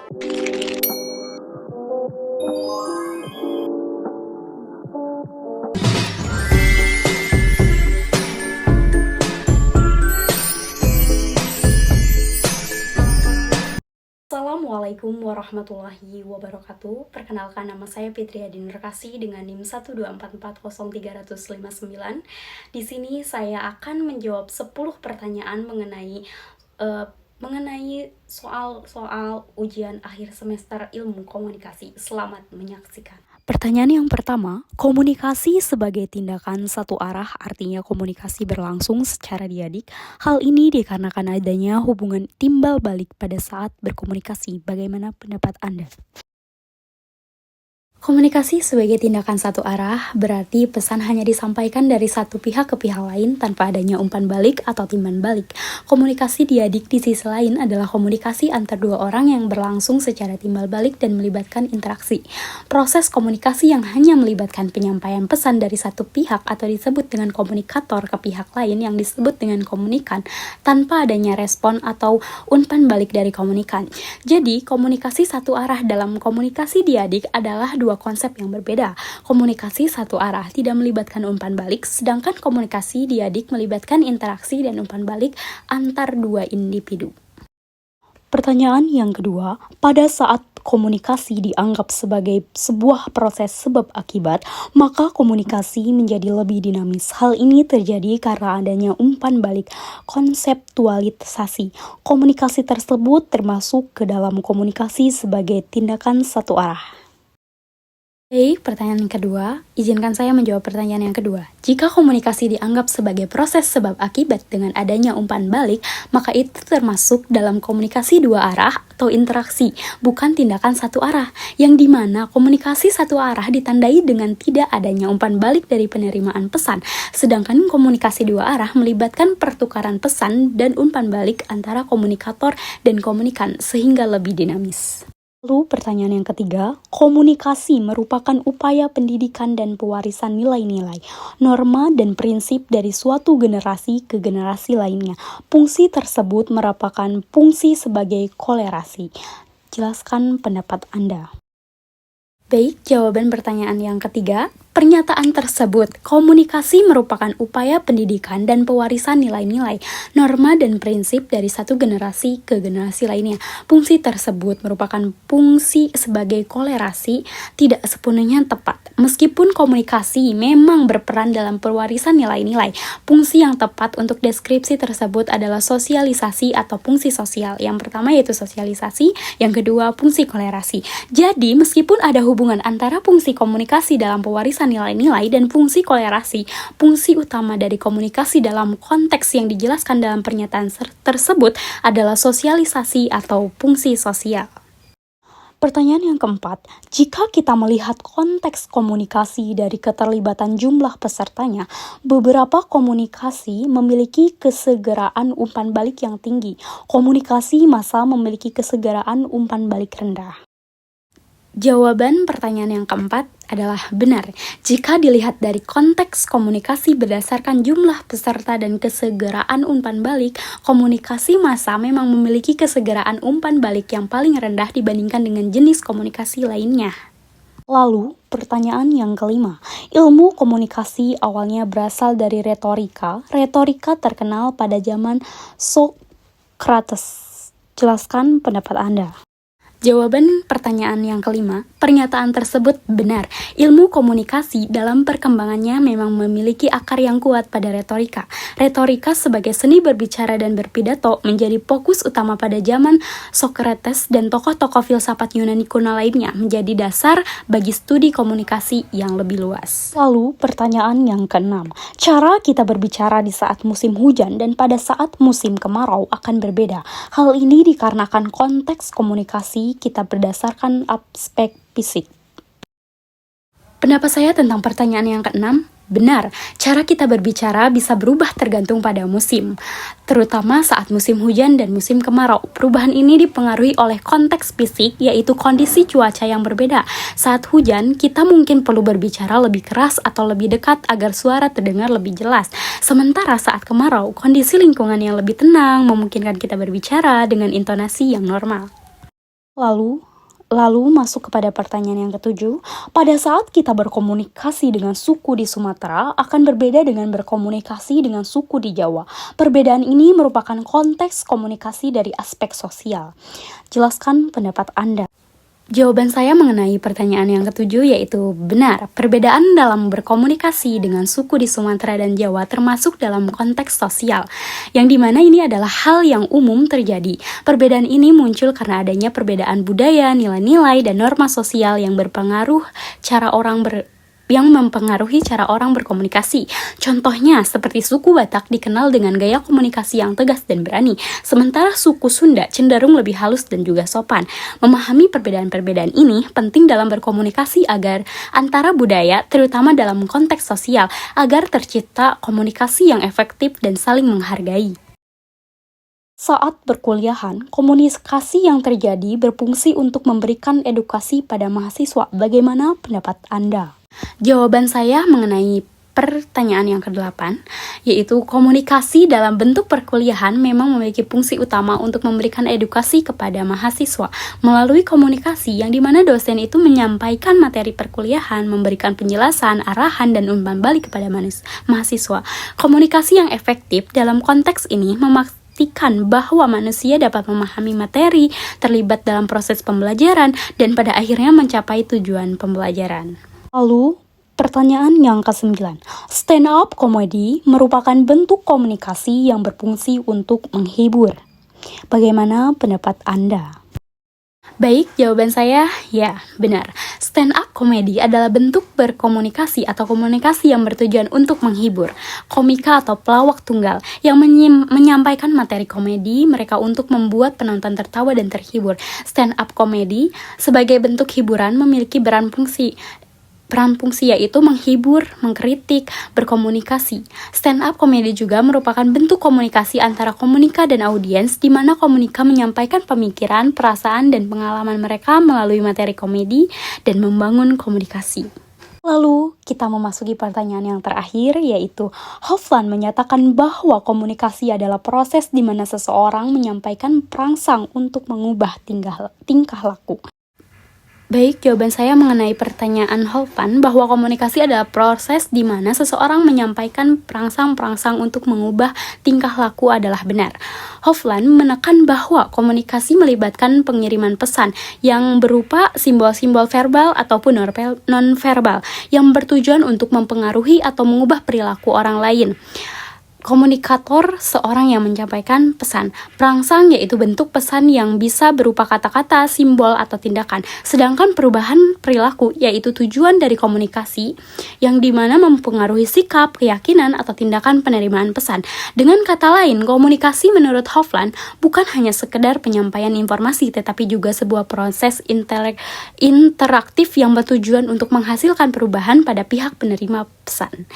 Assalamualaikum warahmatullahi wabarakatuh. Perkenalkan, nama saya Fitri Hadi Nurkasih dengan NIM 124403059. Di sini saya akan menjawab 10 pertanyaan mengenai soal ujian akhir semester ilmu komunikasi. Selamat menyaksikan. Pertanyaan yang pertama, komunikasi sebagai tindakan satu arah artinya komunikasi berlangsung secara diadik. Hal ini dikarenakan adanya hubungan timbal balik pada saat berkomunikasi. Bagaimana pendapat Anda? Komunikasi sebagai tindakan satu arah berarti pesan hanya disampaikan dari satu pihak ke pihak lain tanpa adanya umpan balik atau timbal balik. Komunikasi diadik di sisi lain adalah komunikasi antar dua orang yang berlangsung secara timbal balik dan melibatkan interaksi. Proses komunikasi yang hanya melibatkan penyampaian pesan dari satu pihak atau disebut dengan komunikator ke pihak lain yang disebut dengan komunikan tanpa adanya respon atau umpan balik dari komunikan. Jadi, komunikasi satu arah dalam komunikasi diadik adalah dua konsep yang berbeda. Komunikasi satu arah tidak melibatkan umpan balik, sedangkan komunikasi diadik melibatkan interaksi dan umpan balik antar dua individu. Pertanyaan yang kedua, pada saat komunikasi dianggap sebagai sebuah proses sebab akibat, maka komunikasi menjadi lebih dinamis. Hal ini terjadi karena adanya umpan balik konseptualisasi. Komunikasi tersebut termasuk ke dalam komunikasi sebagai tindakan satu arah. Baik, pertanyaan yang kedua. Izinkan saya menjawab pertanyaan yang kedua. Jika komunikasi dianggap sebagai proses sebab akibat dengan adanya umpan balik, maka itu termasuk dalam komunikasi dua arah atau interaksi, bukan tindakan satu arah, yang dimana komunikasi satu arah ditandai dengan tidak adanya umpan balik dari penerimaan pesan, sedangkan komunikasi dua arah melibatkan pertukaran pesan dan umpan balik antara komunikator dan komunikan, sehingga lebih dinamis. Lalu pertanyaan yang ketiga, komunikasi merupakan upaya pendidikan dan pewarisan nilai-nilai, norma dan prinsip dari suatu generasi ke generasi lainnya. Fungsi tersebut merupakan fungsi sebagai kolerasi. Jelaskan pendapat Anda. Baik, jawaban pertanyaan yang ketiga. Pernyataan tersebut, komunikasi merupakan upaya pendidikan dan pewarisan nilai-nilai, norma dan prinsip dari satu generasi ke generasi lainnya. Fungsi tersebut merupakan fungsi sebagai kolerasi, tidak sepenuhnya tepat. Meskipun komunikasi memang berperan dalam pewarisan nilai-nilai, fungsi yang tepat untuk deskripsi tersebut adalah sosialisasi atau fungsi sosial. Yang pertama yaitu sosialisasi, yang kedua fungsi kolerasi. Jadi, meskipun ada hubungan antara fungsi komunikasi dalam pewarisan nilai-nilai dan fungsi kolerasi, fungsi utama dari komunikasi dalam konteks yang dijelaskan dalam pernyataan tersebut adalah sosialisasi atau fungsi sosial. Pertanyaan yang keempat, jika kita melihat konteks komunikasi dari keterlibatan jumlah pesertanya, beberapa komunikasi memiliki kesegeraan umpan balik yang tinggi. Komunikasi massa memiliki kesegeraan umpan balik rendah. Jawaban pertanyaan yang keempat adalah benar. Jika dilihat dari konteks komunikasi berdasarkan jumlah peserta dan kesegeraan umpan balik, komunikasi massa memang memiliki kesegeraan umpan balik yang paling rendah dibandingkan dengan jenis komunikasi lainnya. Lalu, pertanyaan yang kelima. Ilmu komunikasi awalnya berasal dari retorika. Retorika terkenal pada zaman Socrates. Jelaskan pendapat Anda. Jawaban pertanyaan yang kelima, pernyataan tersebut benar. Ilmu komunikasi dalam perkembangannya memang memiliki akar yang kuat pada retorika. Retorika sebagai seni berbicara dan berpidato menjadi fokus utama pada zaman Socrates dan tokoh-tokoh filsafat Yunani kuno lainnya, menjadi dasar bagi studi komunikasi yang lebih luas. Lalu, pertanyaan yang keenam. Cara kita berbicara di saat musim hujan dan pada saat musim kemarau akan berbeda. Hal ini dikarenakan konteks komunikasi kita berdasarkan aspek fisik. Pendapat saya tentang pertanyaan yang keenam, benar, cara kita berbicara bisa berubah tergantung pada musim, terutama saat musim hujan dan musim kemarau. Perubahan ini dipengaruhi oleh konteks fisik, yaitu kondisi cuaca yang berbeda. Saat hujan, kita mungkin perlu berbicara lebih keras atau lebih dekat agar suara terdengar lebih jelas. Sementara saat kemarau, kondisi lingkungan yang lebih tenang memungkinkan kita berbicara dengan intonasi yang normal. Lalu masuk kepada pertanyaan yang ketujuh, pada saat kita berkomunikasi dengan suku di Sumatera akan berbeda dengan berkomunikasi dengan suku di Jawa. Perbedaan ini merupakan konteks komunikasi dari aspek sosial. Jelaskan pendapat Anda. Jawaban saya mengenai pertanyaan yang ketujuh yaitu benar. Perbedaan dalam berkomunikasi dengan suku di Sumatera dan Jawa termasuk dalam konteks sosial, yang dimana ini adalah hal yang umum terjadi. Perbedaan ini muncul karena adanya perbedaan budaya, nilai-nilai, dan norma sosial yang mempengaruhi cara orang berkomunikasi. Contohnya, seperti suku Batak dikenal dengan gaya komunikasi yang tegas dan berani, sementara suku Sunda cenderung lebih halus dan juga sopan. Memahami perbedaan-perbedaan ini penting dalam berkomunikasi agar antara budaya, terutama dalam konteks sosial, agar tercipta komunikasi yang efektif dan saling menghargai. Saat perkuliahan, komunikasi yang terjadi berfungsi untuk memberikan edukasi pada mahasiswa. Bagaimana pendapat Anda? Jawaban saya mengenai pertanyaan yang ke-8, yaitu komunikasi dalam bentuk perkuliahan memang memiliki fungsi utama untuk memberikan edukasi kepada mahasiswa melalui komunikasi yang dimana dosen itu menyampaikan materi perkuliahan, memberikan penjelasan, arahan, dan umpan balik kepada mahasiswa. Komunikasi yang efektif dalam konteks ini memastikan bahwa manusia dapat memahami materi, terlibat dalam proses pembelajaran, dan pada akhirnya mencapai tujuan pembelajaran. Lalu, pertanyaan yang ke-9. Stand up comedy merupakan bentuk komunikasi yang berfungsi untuk menghibur. Bagaimana pendapat Anda? Baik, jawaban saya ya, benar. Stand up comedy adalah bentuk berkomunikasi atau komunikasi yang bertujuan untuk menghibur. Komika atau pelawak tunggal yang menyampaikan materi komedi mereka untuk membuat penonton tertawa dan terhibur. Stand up comedy sebagai bentuk hiburan memiliki peran fungsi yaitu menghibur, mengkritik, berkomunikasi. Stand up comedy juga merupakan bentuk komunikasi antara komika dan audiens di mana komika menyampaikan pemikiran, perasaan, dan pengalaman mereka melalui materi komedi dan membangun komunikasi. Lalu, kita memasuki pertanyaan yang terakhir, yaitu Hoffman menyatakan bahwa komunikasi adalah proses di mana seseorang menyampaikan perangsang untuk mengubah tingkah laku. Baik, jawaban saya mengenai pertanyaan Hoffman bahwa komunikasi adalah proses di mana seseorang menyampaikan perangsang-perangsang untuk mengubah tingkah laku adalah benar. Hoffman menekan bahwa komunikasi melibatkan pengiriman pesan yang berupa simbol-simbol verbal ataupun non-verbal yang bertujuan untuk mempengaruhi atau mengubah perilaku orang lain. Komunikator seorang yang menyampaikan pesan. Perangsang yaitu bentuk pesan yang bisa berupa kata-kata, simbol, atau tindakan. Sedangkan perubahan perilaku yaitu tujuan dari komunikasi yang dimana mempengaruhi sikap, keyakinan, atau tindakan penerimaan pesan. Dengan kata lain, komunikasi menurut Hoffman bukan hanya sekedar penyampaian informasi tetapi juga sebuah proses interaktif yang bertujuan untuk menghasilkan perubahan pada pihak penerima pesan.